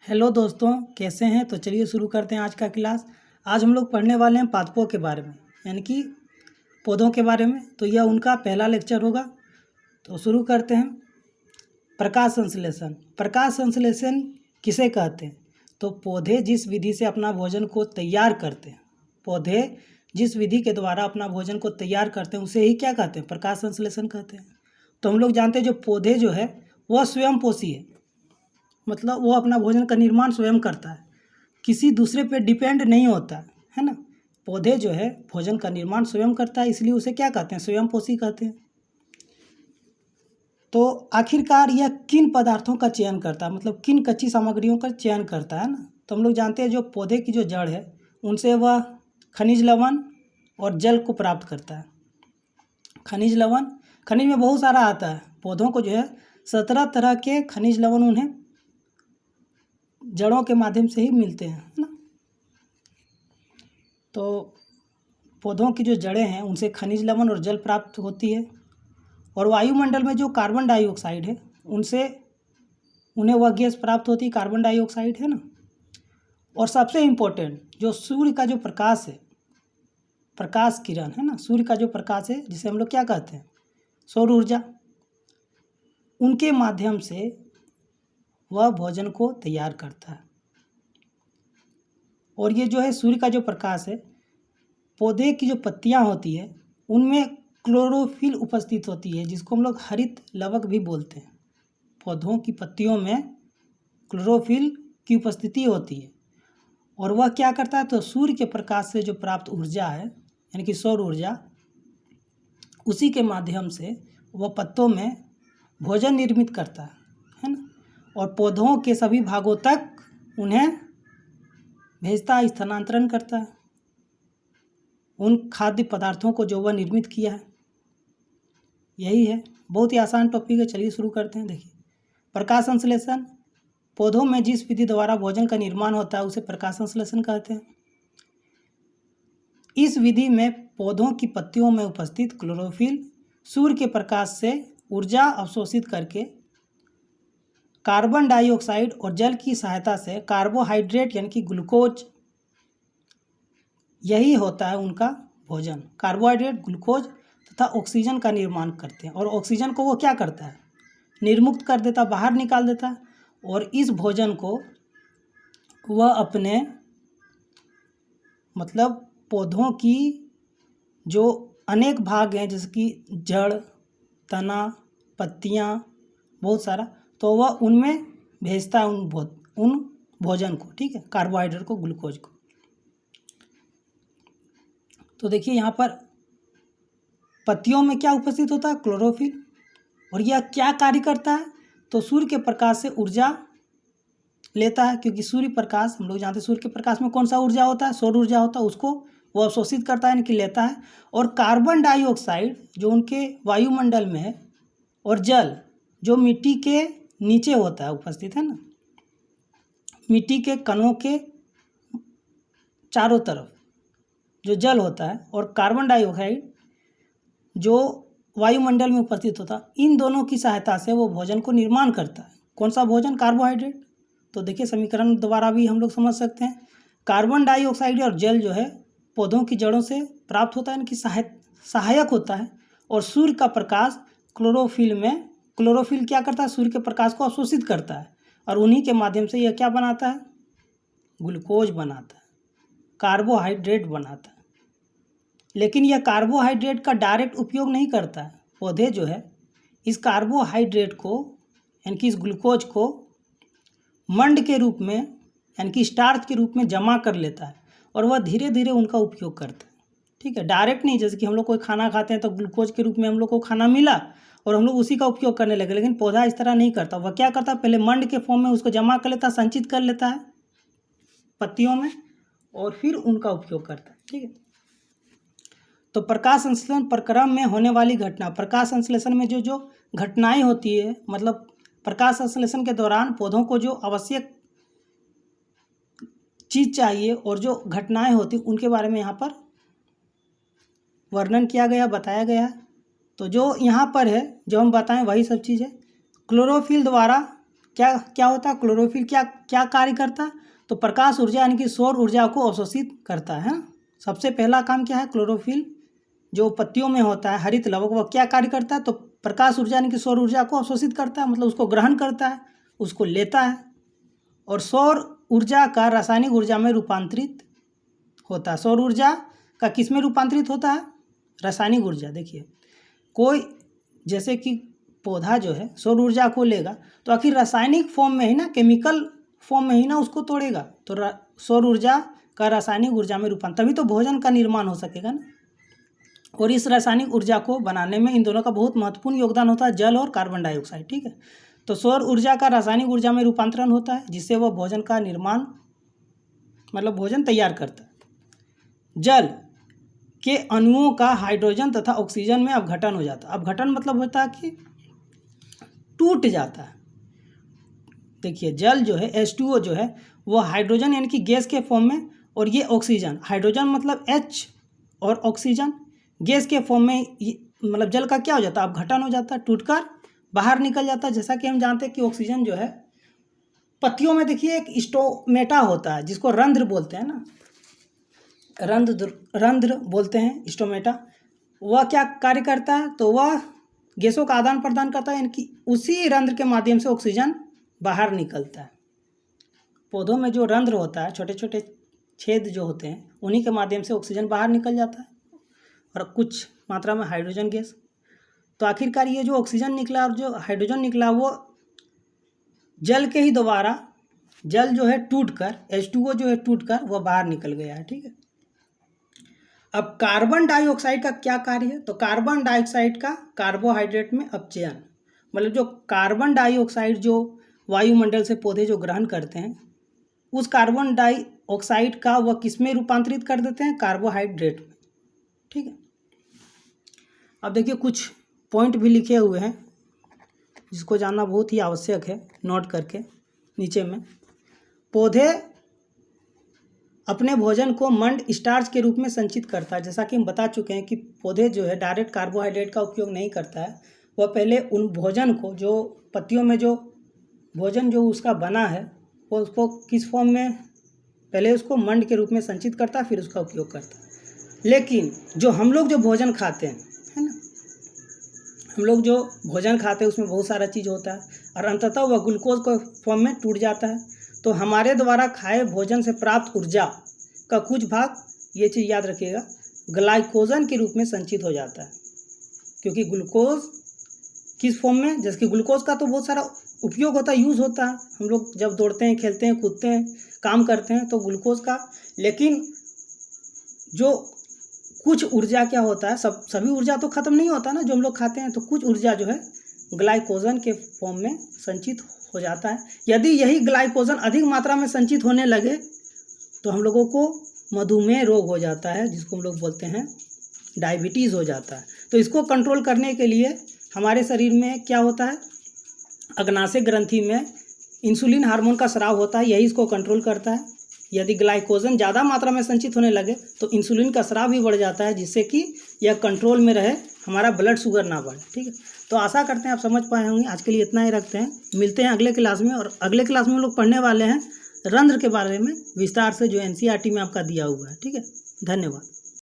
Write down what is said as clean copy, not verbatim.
Hello दोस्तों, कैसे हैं। तो चलिए शुरू करते हैं आज का क्लास। आज हम लोग पढ़ने वाले हैं पादपों के बारे में, यानी कि पौधों के बारे में। तो यह उनका पहला लेक्चर होगा। तो शुरू करते हैं। प्रकाश संश्लेषण। प्रकाश संश्लेषण किसे कहते हैं? तो पौधे जिस विधि से अपना भोजन को तैयार करते हैं, पौधे जिस विधि के द्वारा अपना भोजन को तैयार करते हैं उसे ही क्या कहते हैं? प्रकाश संश्लेषण कहते हैं। तो हम लोग जानते हैं जो पौधे जो है वह स्वयं पोषी है, मतलब वो अपना भोजन का निर्माण स्वयं करता है, किसी दूसरे पे डिपेंड नहीं होता है ना। पौधे जो है भोजन का निर्माण स्वयं करता है, इसलिए उसे क्या कहते हैं? स्वयं पोषी कहते हैं। तो आखिरकार यह किन पदार्थों का चयन करता है, मतलब किन कच्ची सामग्रियों का चयन करता है ना। तो हम लोग जानते हैं जो पौधे की जो जड़ है उनसे वह खनिज लवण और जल को प्राप्त करता है। खनिज लवण, खनिज में बहुत सारा आता है। पौधों को जो है 17 तरह के खनिज लवण उन्हें जड़ों के माध्यम से ही मिलते हैं, है ना। तो पौधों की जो जड़ें हैं उनसे खनिज लवण और जल प्राप्त होती है, और वायुमंडल में जो कार्बन डाइऑक्साइड है उनसे उन्हें वह गैस प्राप्त होती है, कार्बन डाइऑक्साइड, है ना। और सबसे इम्पोर्टेंट जो सूर्य का जो प्रकाश है, प्रकाश किरण, है ना, सूर्य का जो प्रकाश है जिसे हम लोग क्या कहते हैं? सौर ऊर्जा। उनके माध्यम से वह भोजन को तैयार करता है। और ये जो है सूर्य का जो प्रकाश है, पौधे की जो पत्तियां होती है उनमें क्लोरोफिल उपस्थित होती है, जिसको हम लोग हरित लवक भी बोलते हैं। पौधों की पत्तियों में क्लोरोफिल की उपस्थिति होती है, और वह क्या करता है? तो सूर्य के प्रकाश से जो प्राप्त ऊर्जा है, यानी कि सौर ऊर्जा, उसी के माध्यम से वह पत्तों में भोजन निर्मित करता है ना। और पौधों के सभी भागों तक उन्हें भेजता, स्थानांतरण करता है उन खाद्य पदार्थों को जो वह निर्मित किया है। यही है, बहुत ही आसान टॉपिक है। चलिए शुरू करते हैं। देखिए, प्रकाश संश्लेषण। पौधों में जिस विधि द्वारा भोजन का निर्माण होता है उसे प्रकाश संश्लेषण कहते हैं। इस विधि में पौधों की पत्तियों में उपस्थित क्लोरोफिल सूर्य के प्रकाश से ऊर्जा अवशोषित करके कार्बन डाइऑक्साइड और जल की सहायता से कार्बोहाइड्रेट यानी कि ग्लूकोज, यही होता है उनका भोजन। कार्बोहाइड्रेट, ग्लूकोज तथा ऑक्सीजन का निर्माण करते हैं, और ऑक्सीजन को वो क्या करता है? निर्मुक्त कर देता, बाहर निकाल देता है। और इस भोजन को वह अपने, मतलब पौधों की जो अनेक भाग हैं जैसे कि जड़, तना, पत्तियां, बहुत सारा, तो वह उनमें भेजता है उन भोजन को, ठीक है, कार्बोहाइड्रेट को, ग्लूकोज को। तो देखिए यहाँ पर पत्तियों में क्या उपस्थित होता है? क्लोरोफिल। और यह क्या कार्य करता है? तो सूर्य के प्रकाश से ऊर्जा लेता है, क्योंकि सूर्य प्रकाश, हम लोग जानते हैं सूर्य के प्रकाश में कौन सा ऊर्जा होता है? सौर ऊर्जा होता है। उसको वो अवशोषित करता है, यानी कि लेता है। और कार्बन डाइऑक्साइड जो उनके वायुमंडल में है, और जल जो मिट्टी के नीचे होता है, उपस्थित है ना, मिट्टी के कणों के चारों तरफ जो जल होता है, और कार्बन डाइऑक्साइड जो वायुमंडल में उपस्थित होता है, इन दोनों की सहायता से वो भोजन को निर्माण करता है। कौन सा भोजन? कार्बोहाइड्रेट। तो देखिए समीकरण द्वारा भी हम लोग समझ सकते हैं। कार्बन डाइऑक्साइड और जल जो है पौधों की जड़ों से प्राप्त होता है, यानी कि सहायक होता है। और सूर्य का प्रकाश क्लोरोफिल में, क्लोरोफिल क्या करता है? सूर्य के प्रकाश को अवशोषित करता है, और उन्हीं के माध्यम से यह क्या बनाता है? ग्लूकोज बनाता है, कार्बोहाइड्रेट बनाता है। लेकिन यह कार्बोहाइड्रेट का डायरेक्ट उपयोग नहीं करता है। पौधे जो है इस कार्बोहाइड्रेट को, यानी कि इस ग्लूकोज को मंड के रूप में, यानी कि स्टार्च के रूप में जमा कर लेता है, और वह धीरे धीरे उनका उपयोग करता है, ठीक है, डायरेक्ट नहीं। जैसे कि हम लोग कोई खाना खाते हैं तो ग्लूकोज के रूप में हम लोग को खाना मिला और हम लोग उसी का उपयोग करने लगे, लेकिन पौधा इस तरह नहीं करता। वह क्या करता है? पहले मंड के फॉर्म में उसको जमा कर लेता है, संचित कर लेता है पत्तियों में, और फिर उनका उपयोग करता है, ठीक है। तो प्रकाश संश्लेषण प्रक्रम में होने वाली घटना। प्रकाश संश्लेषण में जो जो घटनाएं होती है, मतलब प्रकाश संश्लेषण के दौरान पौधों को जो आवश्यक चीज़ चाहिए और जो घटनाएं होती उनके बारे में यहाँ पर वर्णन किया गया, बताया गया है। तो जो यहाँ पर है, जो हम बताएं वही सब चीज़ है। क्लोरोफिल द्वारा क्या क्या होता है, क्लोरोफिल क्या क्या कार्य करता है, तो प्रकाश ऊर्जा यानी कि सौर ऊर्जा को अवशोषित करता है। सबसे पहला काम क्या है, क्लोरोफिल जो पत्तियों में होता है हरित लवक, वह क्या कार्य करता है, तो प्रकाश ऊर्जा यानी कि सौर ऊर्जा को अवशोषित करता है, मतलब उसको ग्रहण करता है, उसको लेता है, और सौर ऊर्जा का रासायनिक ऊर्जा में रूपांतरित होता है। सौर ऊर्जा का किस में रूपांतरित होता है, रासायनिक ऊर्जा। देखिए कोई जैसे कि पौधा जो है सौर ऊर्जा को लेगा तो आखिर रासायनिक फॉर्म में ही ना, केमिकल फॉर्म में ही ना उसको तोड़ेगा, तो सौर ऊर्जा का रासायनिक ऊर्जा में रूपांतर, तभी तो भोजन का निर्माण हो सकेगा ना। और इस रासायनिक ऊर्जा को बनाने में इन दोनों का बहुत महत्वपूर्ण योगदान होता है, जल और कार्बन डाइऑक्साइड। ठीक है, तो सौर ऊर्जा का रासायनिक ऊर्जा में रूपांतरण होता है जिससे वह भोजन का निर्माण, मतलब भोजन तैयार करता है। जल के अणुओं का हाइड्रोजन तथा ऑक्सीजन में अपघटन हो जाता है। अपघटन मतलब होता है कि टूट जाता है। देखिए जल जो है H2O जो है वो हाइड्रोजन यानी कि गैस के फॉर्म में, और ये ऑक्सीजन, हाइड्रोजन मतलब H और ऑक्सीजन गैस के फॉर्म में, मतलब जल का क्या हो जाता है, अपघटन हो जाता है, टूटकर बाहर निकल जाता है। जैसा कि हम जानते हैं कि ऑक्सीजन जो है पत्तियों में देखिए एक स्टोमेटा होता है जिसको रंध्र बोलते हैं ना, रंध्र बोलते हैं स्टोमेटा। वह क्या कार्य करता है, तो वह गैसों का आदान प्रदान करता है, यानी कि उसी रंध्र के माध्यम से ऑक्सीजन बाहर निकलता है। पौधों में जो रंध्र होता है, छोटे छोटे छेद जो होते हैं, उन्हीं के माध्यम से ऑक्सीजन बाहर निकल जाता है और कुछ मात्रा में हाइड्रोजन गैस। तो आखिरकार ये जो ऑक्सीजन निकला और जो हाइड्रोजन निकला वो जल के ही द्वारा, जल जो है टूटकर, H2O जो है टूटकर वह बाहर निकल गया है। ठीक है, अब कार्बन डाइऑक्साइड का क्या कार्य है, तो कार्बन डाइऑक्साइड का कार्बोहाइड्रेट में अपचयन, मतलब जो कार्बन डाइऑक्साइड जो वायुमंडल से पौधे जो ग्रहण करते हैं, उस कार्बन डाइऑक्साइड का वह किस में रूपांतरित कर देते हैं, कार्बोहाइड्रेट में। ठीक है, अब देखिए कुछ पॉइंट भी लिखे हुए हैं जिसको जानना बहुत ही आवश्यक है, नोट करके नीचे में। पौधे अपने भोजन को मंड स्टार्च के रूप में संचित करता है। जैसा कि हम बता चुके हैं कि पौधे जो है डायरेक्ट कार्बोहाइड्रेट का उपयोग नहीं करता है, वह पहले उन भोजन को, जो पत्तियों में जो भोजन जो उसका बना है वो उसको किस फॉर्म में, पहले उसको मंड के रूप में संचित करता है, फिर उसका उपयोग करता है। लेकिन जो हम लोग जो भोजन खाते हैं, है ना, हम लोग जो भोजन खाते हैं उसमें बहुत सारा चीज़ होता है और अंततः वह ग्लूकोज के फॉर्म में टूट जाता है। तो हमारे द्वारा खाए भोजन से प्राप्त ऊर्जा का कुछ भाग, ये चीज़ याद रखिएगा, ग्लाइकोजन के रूप में संचित हो जाता है। क्योंकि ग्लूकोज किस फॉर्म में, जैसे कि ग्लूकोज का तो बहुत सारा उपयोग होता है, यूज़ होता है, हम लोग जब दौड़ते हैं, खेलते हैं, कूदते हैं, काम करते हैं तो ग्लूकोज का, लेकिन जो कुछ ऊर्जा क्या होता है, सभी ऊर्जा तो ख़त्म नहीं होता ना जो हम लोग खाते हैं, तो कुछ ऊर्जा जो है ग्लाइकोजन के फॉर्म में संचित हो जाता है। यदि यही ग्लाइकोजन अधिक मात्रा में संचित होने लगे तो हम लोगों को मधुमेह रोग हो जाता है, जिसको हम लोग बोलते हैं डायबिटीज़ हो जाता है। तो इसको कंट्रोल करने के लिए हमारे शरीर में क्या होता है, अग्नाशय ग्रंथि में इंसुलिन हार्मोन का स्राव होता है, यही इसको कंट्रोल करता है। यदि ग्लाइकोजन ज़्यादा मात्रा में संचित होने लगे तो इंसुलिन का स्राव भी बढ़ जाता है, जिससे कि यह कंट्रोल में रहे, हमारा ब्लड शुगर ना बढ़े। ठीक है, तो आशा करते हैं आप समझ पाए होंगे। आज के लिए इतना ही रखते हैं, मिलते हैं अगले क्लास में। और अगले क्लास में हम लोग पढ़ने वाले हैं रंध्र के बारे में विस्तार से, जो NCERT में आपका दिया हुआ है। ठीक है, धन्यवाद।